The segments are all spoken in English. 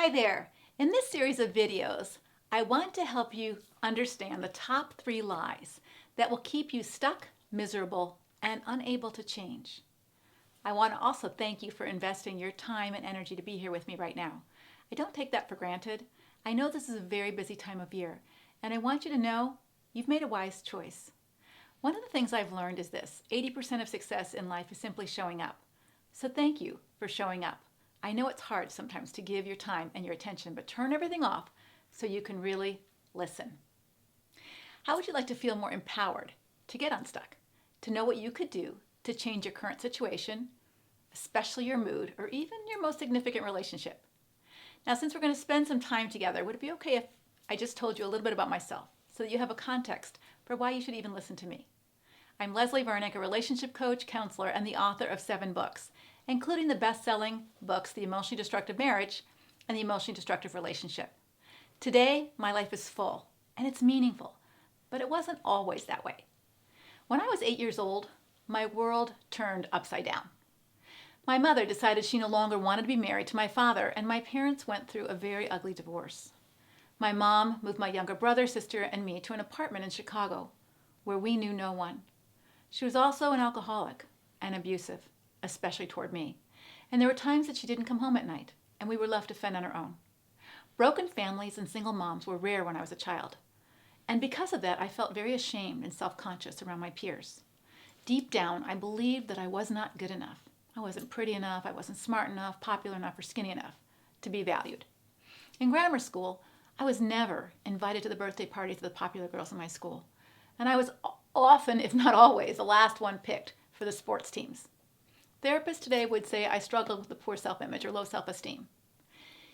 Hi there. In this series of videos, I want to help you understand the top 3 lies that will keep you stuck, miserable, and unable to change. I want to also thank you for investing your time and energy to be here with me right now. I don't take that for granted. I know this is a very busy time of year, and I want you to know you've made a wise choice. One of the things I've learned is this: 80% of success in life is simply showing up. So thank you for showing up. I know it's hard sometimes to give your time and your attention, but turn everything off so you can really listen. How would you like to feel more empowered to get unstuck, to know what you could do to change your current situation, especially your mood, or even your most significant relationship? Now, since we're going to spend some time together, would it be okay if I just told you a little bit about myself so that you have a context for why you should even listen to me? I'm Leslie Vernick, a relationship coach, counselor, and the author of 7 books, including the best-selling books, The Emotionally Destructive Marriage and The Emotionally Destructive Relationship. Today, my life is full and it's meaningful, but it wasn't always that way. When I was 8 years old, my world turned upside down. My mother decided she no longer wanted to be married to my father, and my parents went through a very ugly divorce. My mom moved my younger brother, sister, and me to an apartment in Chicago where we knew no one. She was also an alcoholic and abusive, especially toward me. And there were times that she didn't come home at night, and we were left to fend on our own. Broken families and single moms were rare when I was a child. And because of that, I felt very ashamed and self-conscious around my peers. Deep down, I believed that I was not good enough. I wasn't pretty enough, I wasn't smart enough, popular enough, or skinny enough to be valued. In grammar school, I was never invited to the birthday parties of the popular girls in my school. And I was often, if not always, the last one picked for the sports teams. Therapists today would say I struggled with a poor self-image or low self-esteem.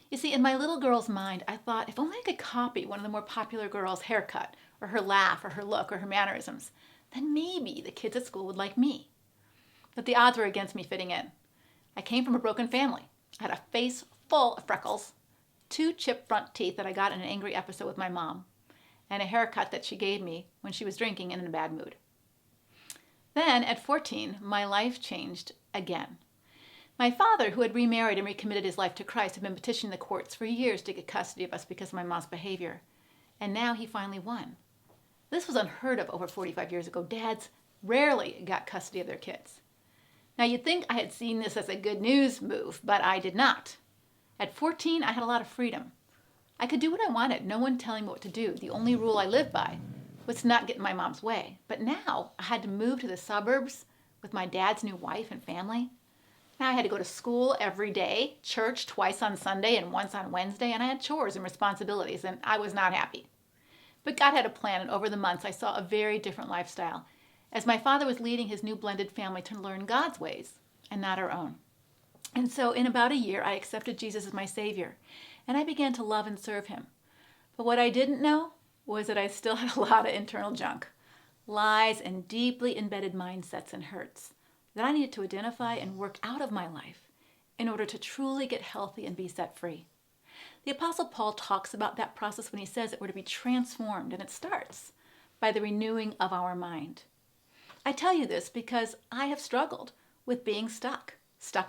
You see, in my little girl's mind, I thought if only I could copy one of the more popular girls' haircut, or her laugh, or her look, or her mannerisms, then maybe the kids at school would like me. But the odds were against me fitting in. I came from a broken family. I had a face full of freckles, 2 chipped front teeth that I got in an angry episode with my mom, and a haircut that she gave me when she was drinking and in a bad mood. Then, at 14, my life changed again. My father, who had remarried and recommitted his life to Christ, had been petitioning the courts for years to get custody of us because of my mom's behavior. And now he finally won. This was unheard of over 45 years ago. Dads rarely got custody of their kids. Now, you'd think I had seen this as a good news move, but I did not. At 14, I had a lot of freedom. I could do what I wanted, no one telling me what to do. The only rule I lived by was to not get in my mom's way. But now I had to move to the suburbs with my dad's new wife and family. Now I had to go to school every day, church twice on Sunday and once on Wednesday, and I had chores and responsibilities, and I was not happy. But God had a plan, and over the months I saw a very different lifestyle, as my father was leading his new blended family to learn God's ways and not our own. And so in about a year, I accepted Jesus as my Savior, and I began to love and serve him. But what I didn't know was that I still had a lot of internal junk, lies and deeply embedded mindsets and hurts that I needed to identify and work out of my life in order to truly get healthy and be set free. The Apostle Paul talks about that process when he says that we're to be transformed, and it starts by the renewing of our mind. I tell you this because I have struggled with being stuck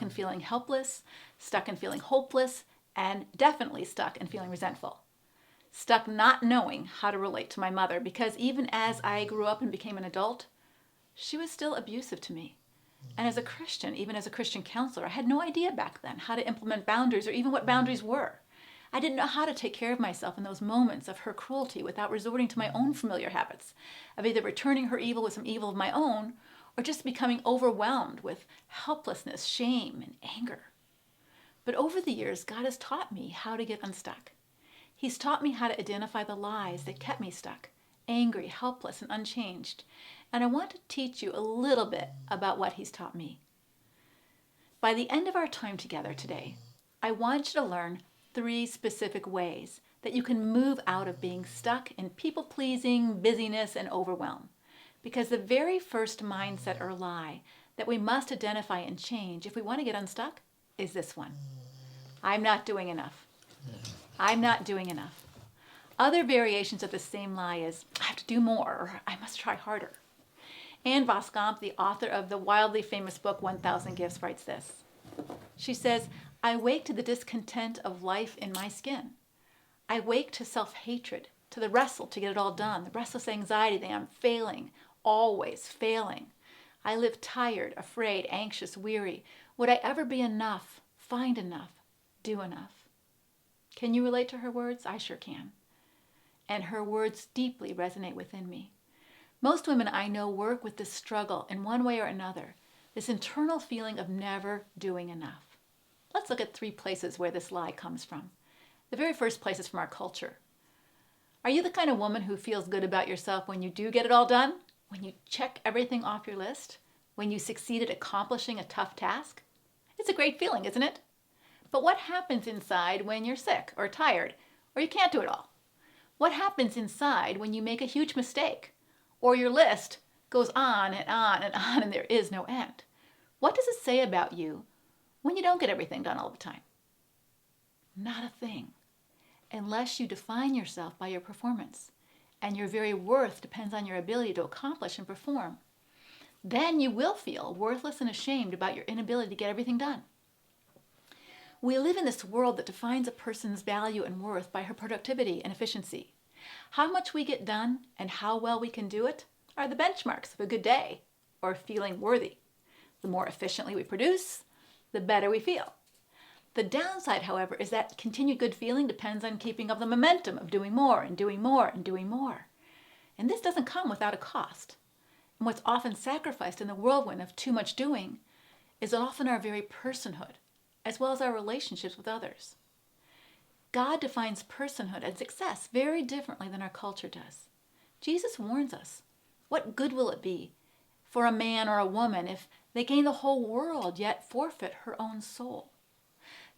and feeling helpless, stuck and feeling hopeless, and definitely stuck and feeling resentful. Stuck not knowing how to relate to my mother, because even as I grew up and became an adult, she was still abusive to me. And as a Christian, even as a Christian counselor, I had no idea back then how to implement boundaries or even what boundaries were. I didn't know how to take care of myself in those moments of her cruelty without resorting to my own familiar habits of either returning her evil with some evil of my own or just becoming overwhelmed with helplessness, shame, and anger. But over the years, God has taught me how to get unstuck. He's taught me how to identify the lies that kept me stuck, angry, helpless, and unchanged. And I want to teach you a little bit about what he's taught me. By the end of our time together today, I want you to learn 3 specific ways that you can move out of being stuck in people-pleasing, busyness, and overwhelm. Because the very first mindset or lie that we must identify and change if we want to get unstuck is this one: I'm not doing enough. I'm not doing enough. Other variations of the same lie is I have to do more, or I must try harder. Anne Voskamp, the author of the wildly famous book 1,000 Gifts, writes this. She says, I wake to the discontent of life in my skin. I wake to self-hatred, to the wrestle to get it all done, the restless anxiety that I'm failing, always failing. I live tired, afraid, anxious, weary. Would I ever be enough, find enough, do enough? Can you relate to her words? I sure can. And her words deeply resonate within me. Most women I know work with this struggle in one way or another, this internal feeling of never doing enough. Let's look at 3 places where this lie comes from. The very first place is from our culture. Are you the kind of woman who feels good about yourself when you do get it all done? When you check everything off your list? When you succeed at accomplishing a tough task? It's a great feeling, isn't it? But what happens inside when you're sick or tired or you can't do it all? What happens inside when you make a huge mistake or your list goes on and on and on and there is no end? What does it say about you when you don't get everything done all the time? Not a thing, unless you define yourself by your performance and your very worth depends on your ability to accomplish and perform. Then you will feel worthless and ashamed about your inability to get everything done. We live in this world that defines a person's value and worth by her productivity and efficiency. How much we get done and how well we can do it are the benchmarks of a good day or feeling worthy. The more efficiently we produce, the better we feel. The downside, however, is that continued good feeling depends on keeping up the momentum of doing more and doing more and doing more. And this doesn't come without a cost. And what's often sacrificed in the whirlwind of too much doing is often our very personhood, as well as our relationships with others. God defines personhood and success very differently than our culture does. Jesus warns us, what good will it be for a man or a woman if they gain the whole world yet forfeit her own soul?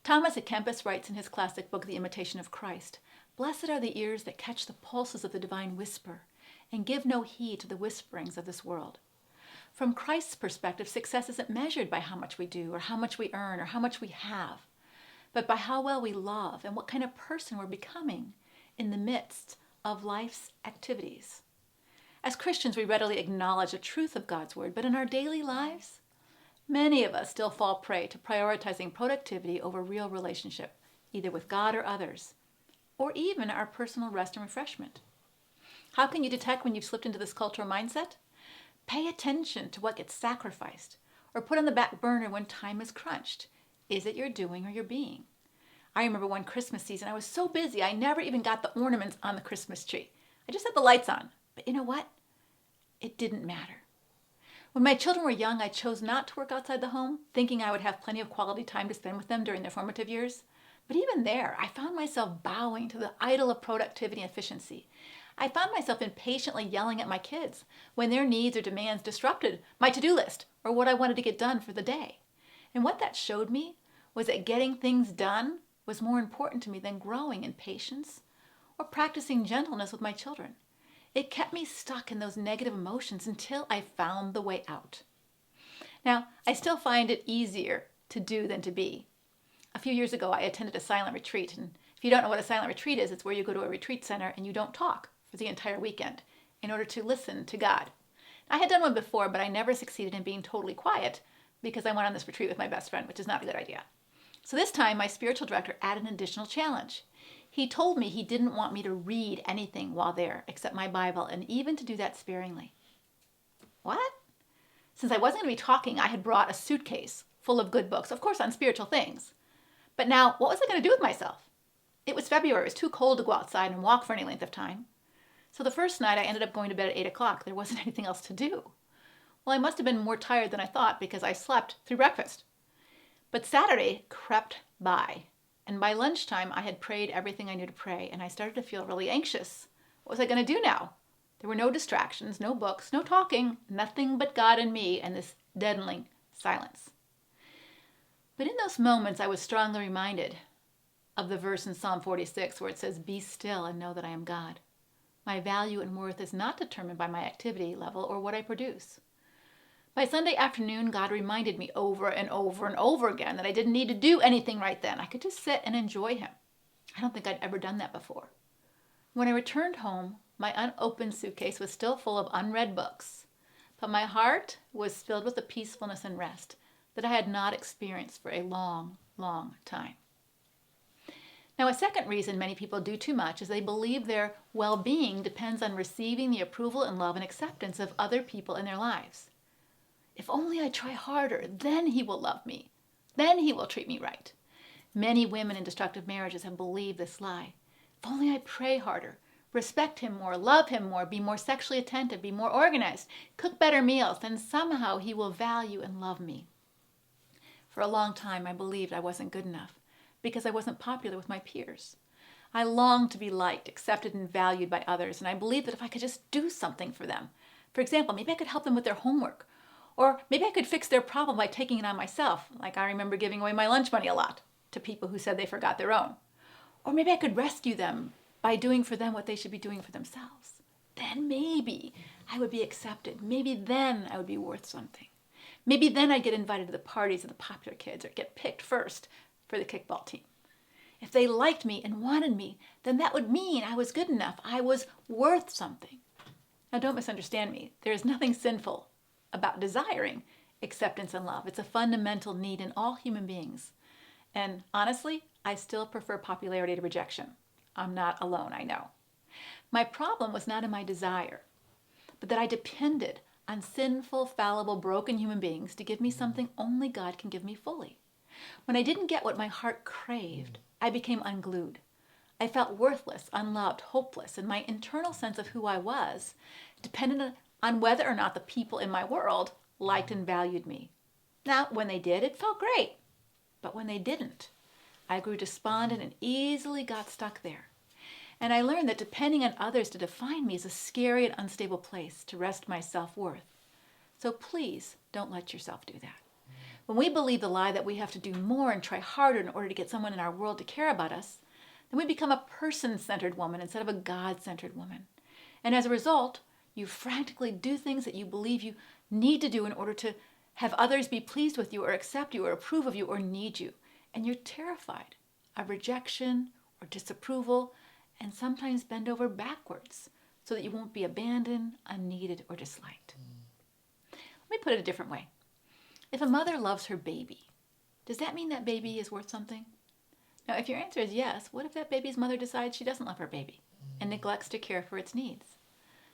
Thomas à Kempis writes in his classic book, The Imitation of Christ, "Blessed are the ears that catch the pulses of the divine whisper and give no heed to the whisperings of this world." From Christ's perspective, success isn't measured by how much we do or how much we earn or how much we have, but by how well we love and what kind of person we're becoming in the midst of life's activities. As Christians, we readily acknowledge the truth of God's word, but in our daily lives, many of us still fall prey to prioritizing productivity over real relationship, either with God or others, or even our personal rest and refreshment. How can you detect when you've slipped into this cultural mindset? Pay attention to what gets sacrificed or put on the back burner when time is crunched. Is it your doing or your being? I remember one Christmas season, I was so busy, I never even got the ornaments on the Christmas tree. I just had the lights on. But you know what? It didn't matter. When my children were young, I chose not to work outside the home, thinking I would have plenty of quality time to spend with them during their formative years. But even there, I found myself bowing to the idol of productivity and efficiency. I found myself impatiently yelling at my kids when their needs or demands disrupted my to-do list or what I wanted to get done for the day. And what that showed me was that getting things done was more important to me than growing in patience or practicing gentleness with my children. It kept me stuck in those negative emotions until I found the way out. Now, I still find it easier to do than to be. A few years ago, I attended a silent retreat, and if you don't know what a silent retreat is, it's where you go to a retreat center and you don't talk for the entire weekend in order to listen to God. I had done one before, but I never succeeded in being totally quiet because I went on this retreat with my best friend, which is not a good idea. So this time, my spiritual director added an additional challenge. He told me he didn't want me to read anything while there except my Bible, and even to do that sparingly. What? Since I wasn't going to be talking, I had brought a suitcase full of good books, of course on spiritual things. But now, what was I going to do with myself? It was February. It was too cold to go outside and walk for any length of time. So the first night, I ended up going to bed at 8 o'clock. There wasn't anything else to do. Well, I must have been more tired than I thought because I slept through breakfast. But Saturday crept by. And by lunchtime, I had prayed everything I knew to pray, and I started to feel really anxious. What was I going to do now? There were no distractions, no books, no talking, nothing but God and me and this deadening silence. But in those moments, I was strongly reminded of the verse in Psalm 46 where it says, "Be still and know that I am God. My value and worth is not determined by my activity level or what I produce." By Sunday afternoon, God reminded me over and over and over again that I didn't need to do anything right then. I could just sit and enjoy him. I don't think I'd ever done that before. When I returned home, my unopened suitcase was still full of unread books, but my heart was filled with a peacefulness and rest that I had not experienced for a long, long time. Now, a second reason many people do too much is they believe their well-being depends on receiving the approval and love and acceptance of other people in their lives. If only I try harder, then he will love me. Then he will treat me right. Many women in destructive marriages have believed this lie. If only I pray harder, respect him more, love him more, be more sexually attentive, be more organized, cook better meals, then somehow he will value and love me. For a long time, I believed I wasn't good enough because I wasn't popular with my peers. I longed to be liked, accepted, and valued by others, and I believed that if I could just do something for them, for example, maybe I could help them with their homework, or maybe I could fix their problem by taking it on myself, like I remember giving away my lunch money a lot to people who said they forgot their own. Or maybe I could rescue them by doing for them what they should be doing for themselves. Then maybe I would be accepted. Maybe then I would be worth something. Maybe then I'd get invited to the parties of the popular kids or get picked first for the kickball team. If they liked me and wanted me, then that would mean I was good enough. I was worth something. Now, don't misunderstand me. There is nothing sinful about desiring acceptance and love. It's a fundamental need in all human beings. And honestly, I still prefer popularity to rejection. I'm not alone, I know. My problem was not in my desire, but that I depended on sinful, fallible, broken human beings to give me something only God can give me fully. When I didn't get what my heart craved, I became unglued. I felt worthless, unloved, hopeless, and my internal sense of who I was depended on whether or not the people in my world liked and valued me. Now, when they did, it felt great. But when they didn't, I grew despondent and easily got stuck there. And I learned that depending on others to define me is a scary and unstable place to rest my self-worth. So please don't let yourself do that. When we believe the lie that we have to do more and try harder in order to get someone in our world to care about us, then we become a person-centered woman instead of a God-centered woman. And as a result, you frantically do things that you believe you need to do in order to have others be pleased with you or accept you or approve of you or need you. And you're terrified of rejection or disapproval and sometimes bend over backwards so that you won't be abandoned, unneeded, or disliked. Let me put it a different way. If a mother loves her baby, does that mean that baby is worth something? Now, if your answer is yes, what if that baby's mother decides she doesn't love her baby and neglects to care for its needs?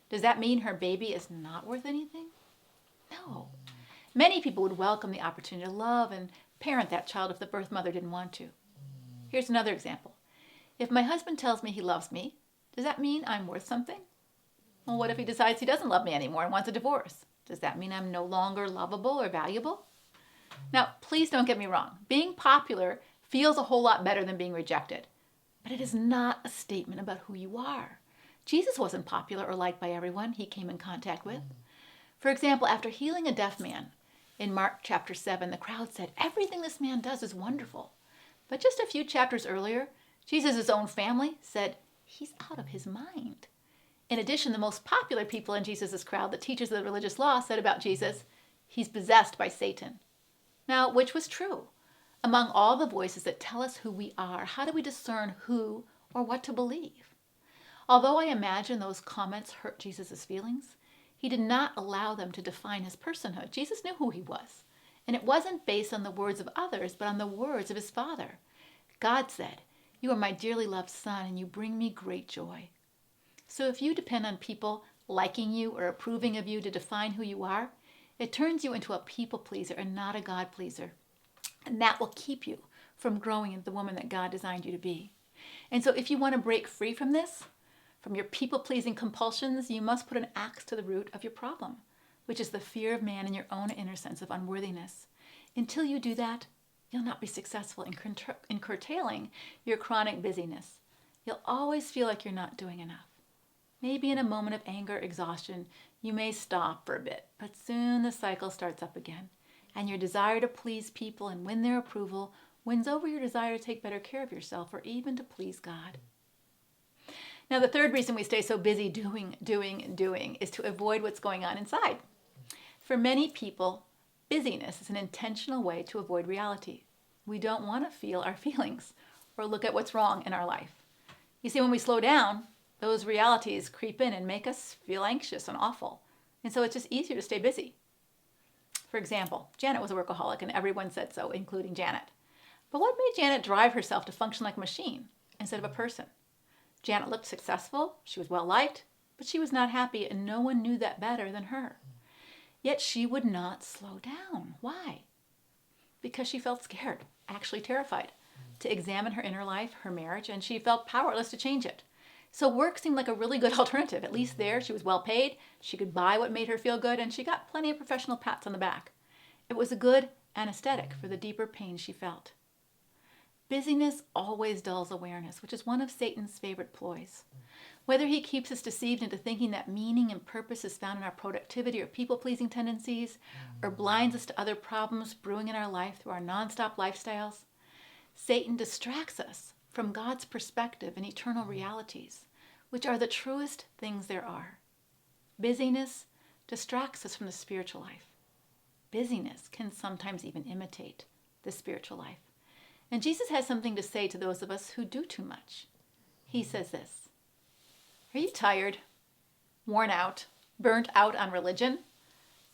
Does that mean her baby is not worth anything? No. Many people would welcome the opportunity to love and parent that child if the birth mother didn't want to. Here's another example. If my husband tells me he loves me, does that mean I'm worth something? Well, what if he decides he doesn't love me anymore and wants a divorce? Does that mean I'm no longer lovable or valuable? Now, please don't get me wrong. Being popular feels a whole lot better than being rejected. But it is not a statement about who you are. Jesus wasn't popular or liked by everyone he came in contact with. For example, after healing a deaf man in Mark chapter 7, the crowd said, "Everything this man does is wonderful." But just a few chapters earlier, Jesus' own family said, "He's out of his mind." In addition, the most popular people in Jesus' crowd, the teachers of the religious law, said about Jesus, "He's possessed by Satan." Now, which was true? Among all the voices that tell us who we are, how do we discern who or what to believe? Although I imagine those comments hurt Jesus' feelings, he did not allow them to define his personhood. Jesus knew who he was. And it wasn't based on the words of others, but on the words of his Father. God said, "You are my dearly loved Son, and you bring me great joy." So if you depend on people liking you or approving of you to define who you are, it turns you into a people pleaser and not a God pleaser. And that will keep you from growing into the woman that God designed you to be. And so if you want to break free from this, from your people-pleasing compulsions, you must put an axe to the root of your problem, which is the fear of man and your own inner sense of unworthiness. Until you do that, you'll not be successful in curtailing your chronic busyness. You'll always feel like you're not doing enough. Maybe in a moment of anger, exhaustion, you may stop for a bit, but soon the cycle starts up again, and your desire to please people and win their approval wins over your desire to take better care of yourself or even to please God. Now, the third reason we stay so busy doing is to avoid what's going on inside. For many people, busyness is an intentional way to avoid reality. We don't want to feel our feelings or look at what's wrong in our life. You see, when we slow down, those realities creep in and make us feel anxious and awful. And so it's just easier to stay busy. For example, Janet was a workaholic and everyone said so, including Janet. But what made Janet drive herself to function like a machine instead of a person? Janet looked successful, she was well liked, but she was not happy, and no one knew that better than her. Yet she would not slow down. Why? Because she felt scared, actually terrified, to examine her inner life, her marriage, and she felt powerless to change it. So work seemed like a really good alternative. At least there, she was well paid, she could buy what made her feel good, and she got plenty of professional pats on the back. It was a good anesthetic for the deeper pain she felt. Busyness always dulls awareness, which is one of Satan's favorite ploys. Whether he keeps us deceived into thinking that meaning and purpose is found in our productivity or people-pleasing tendencies, or blinds us to other problems brewing in our life through our nonstop lifestyles, Satan distracts us from God's perspective and eternal realities, which are the truest things there are. Busyness distracts us from the spiritual life. Busyness can sometimes even imitate the spiritual life. And Jesus has something to say to those of us who do too much. He says this: "Are you tired, worn out, burnt out on religion?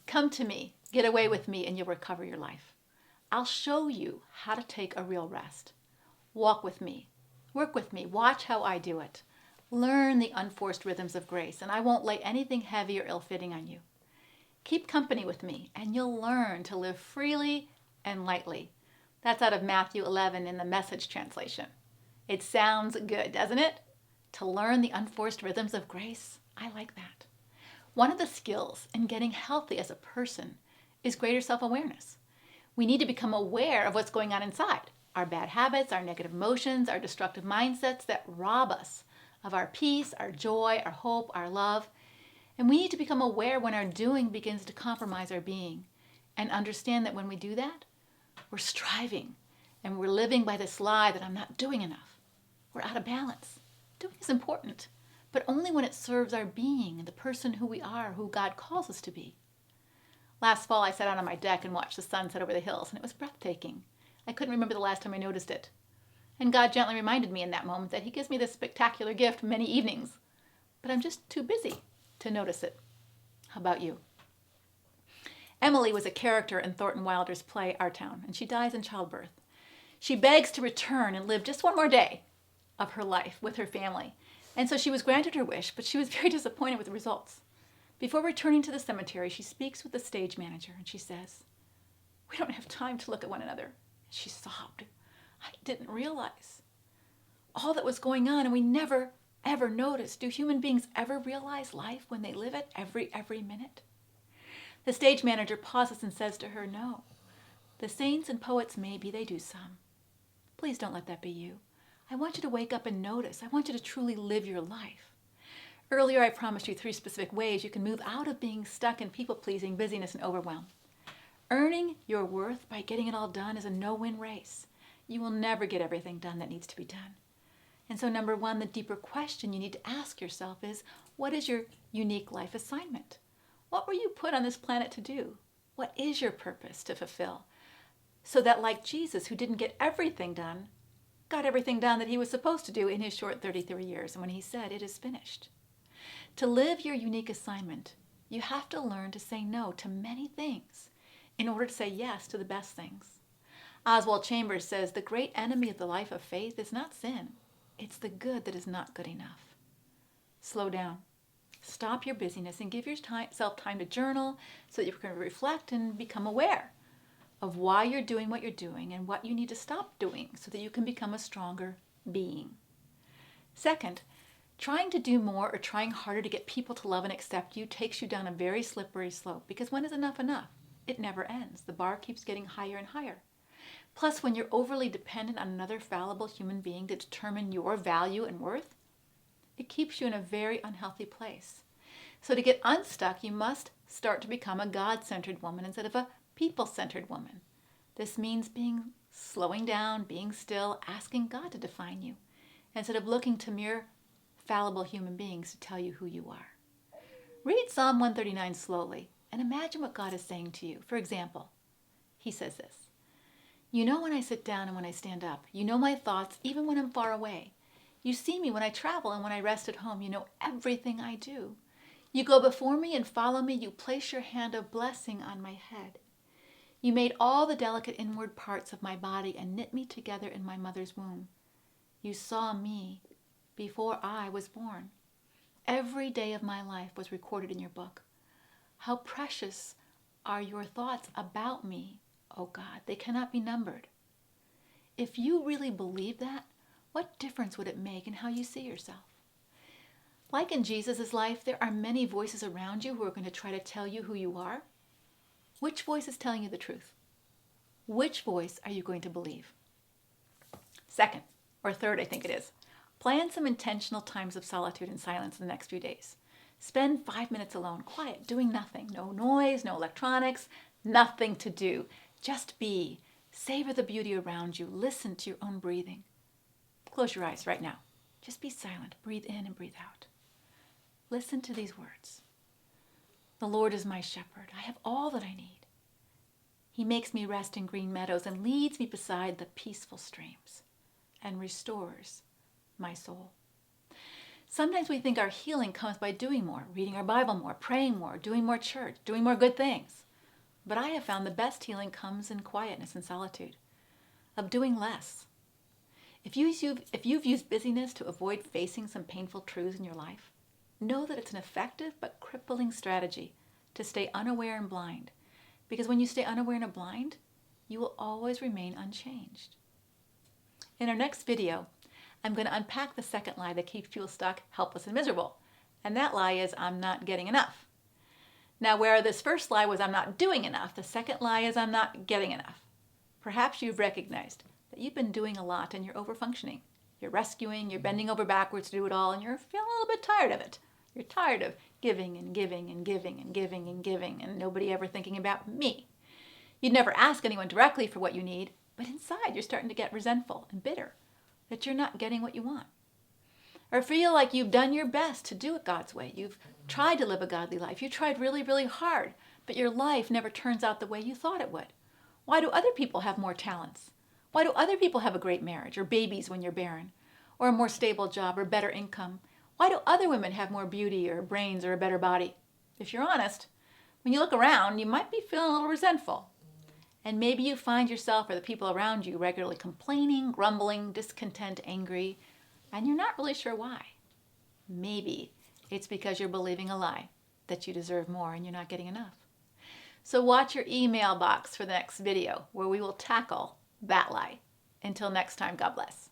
Come to me, get away with me, and you'll recover your life. I'll show you how to take a real rest. Walk with me, work with me, watch how I do it. Learn the unforced rhythms of grace, and I won't lay anything heavy or ill-fitting on you. Keep company with me, and you'll learn to live freely and lightly." That's out of Matthew 11 in the Message translation. It sounds good, doesn't it? To learn the unforced rhythms of grace. I like that. One of the skills in getting healthy as a person is greater self-awareness. We need to become aware of what's going on inside, our bad habits, our negative emotions, our destructive mindsets that rob us of our peace, our joy, our hope, our love. And we need to become aware when our doing begins to compromise our being, and understand that when we do that, we're striving and we're living by this lie that I'm not doing enough. We're out of balance. Doing is important, but only when it serves our being and the person who we are, who God calls us to be. Last fall, I sat out on my deck and watched the sun set over the hills, and it was breathtaking. I couldn't remember the last time I noticed it. And God gently reminded me in that moment that He gives me this spectacular gift many evenings, but I'm just too busy to notice it. How about you? Emily was a character in Thornton Wilder's play Our Town, and she dies in childbirth. She begs to return and live just one more day of her life with her family, and so she was granted her wish, but she was very disappointed with the results. Before returning to the cemetery, she speaks with the stage manager, and she says, "We don't have time to look at one another." She sobbed. "I didn't realize all that was going on, and we never, ever noticed. Do human beings ever realize life when they live it every minute?" The stage manager pauses and says to her, "No, the saints and poets maybe they do some. Please don't let that be you. I want you to wake up and notice. I want you to truly live your life." Earlier, I promised you 3 specific ways you can move out of being stuck in people-pleasing, busyness, and overwhelm. Earning your worth by getting it all done is a no-win race. You will never get everything done that needs to be done. And so number 1, the deeper question you need to ask yourself is, what is your unique life assignment? What were you put on this planet to do? What is your purpose to fulfill? So that like Jesus, who didn't get everything done, got everything done that he was supposed to do in his short 33 years, and when he said, "It is finished." To live your unique assignment, you have to learn to say no to many things in order to say yes to the best things. Oswald Chambers says, "The great enemy of the life of faith is not sin. It's the good that is not good enough." Slow down. Stop your busyness and give yourself time to journal so that you can reflect and become aware of why you're doing what you're doing and what you need to stop doing so that you can become a stronger being. Second, trying to do more or trying harder to get people to love and accept you takes you down a very slippery slope, because when is enough enough? It never ends. The bar keeps getting higher and higher. Plus, when you're overly dependent on another fallible human being to determine your value and worth, it keeps you in a very unhealthy place. So to get unstuck, you must start to become a God-centered woman instead of a people-centered woman. This means slowing down, being still, asking God to define you, instead of looking to mere fallible human beings to tell you who you are. Read Psalm 139 slowly and imagine what God is saying to you. For example, he says this: "You know when I sit down and when I stand up. You know my thoughts even when I'm far away. You see me when I travel and when I rest at home. You know everything I do. You go before me and follow me. You place your hand of blessing on my head. You made all the delicate inward parts of my body and knit me together in my mother's womb. You saw me before I was born. Every day of my life was recorded in your book. How precious are your thoughts about me, O God. They cannot be numbered. If you really believe that, what difference would it make in how you see yourself? Like in Jesus' life, there are many voices around you who are going to try to tell you who you are. Which voice is telling you the truth? Which voice are you going to believe? Second, or third, I think it is, plan some intentional times of solitude and silence in the next few days. Spend 5 minutes alone, quiet, doing nothing. No noise, no electronics, nothing to do. Just be. Savor the beauty around you. Listen to your own breathing. Close your eyes right now. Just be silent. Breathe in and breathe out. Listen to these words. The Lord is my shepherd. I have all that I need. He makes me rest in green meadows and leads me beside the peaceful streams and restores my soul. Sometimes we think our healing comes by doing more, reading our Bible more, praying more, doing more church, doing more good things. But I have found the best healing comes in quietness and solitude, of doing less. If you've used busyness to avoid facing some painful truths in your life, know that it's an effective but crippling strategy to stay unaware and blind. Because when you stay unaware and blind, you will always remain unchanged. In our next video, I'm going to unpack the second lie that keeps people stuck, helpless, and miserable. And that lie is, I'm not getting enough. Now, where this first lie was, I'm not doing enough, the second lie is, I'm not getting enough. Perhaps you've recognized that you've been doing a lot and you're overfunctioning. You're rescuing, you're bending over backwards to do it all, and you're feeling a little bit tired of it. You're tired of giving and giving and giving and giving and giving and nobody ever thinking about me. You'd never ask anyone directly for what you need, but inside you're starting to get resentful and bitter that you're not getting what you want. Or feel like you've done your best to do it God's way. You've tried to live a godly life. You tried really, really hard, but your life never turns out the way you thought it would. Why do other people have more talents? Why do other people have a great marriage or babies when you're barren? Or a more stable job or better income? Why do other women have more beauty or brains or a better body? If you're honest, when you look around, you might be feeling a little resentful. And maybe you find yourself or the people around you regularly complaining, grumbling, discontent, angry, and you're not really sure why. Maybe it's because you're believing a lie that you deserve more and you're not getting enough. So watch your email box for the next video where we will tackle that lie. Until next time, God bless.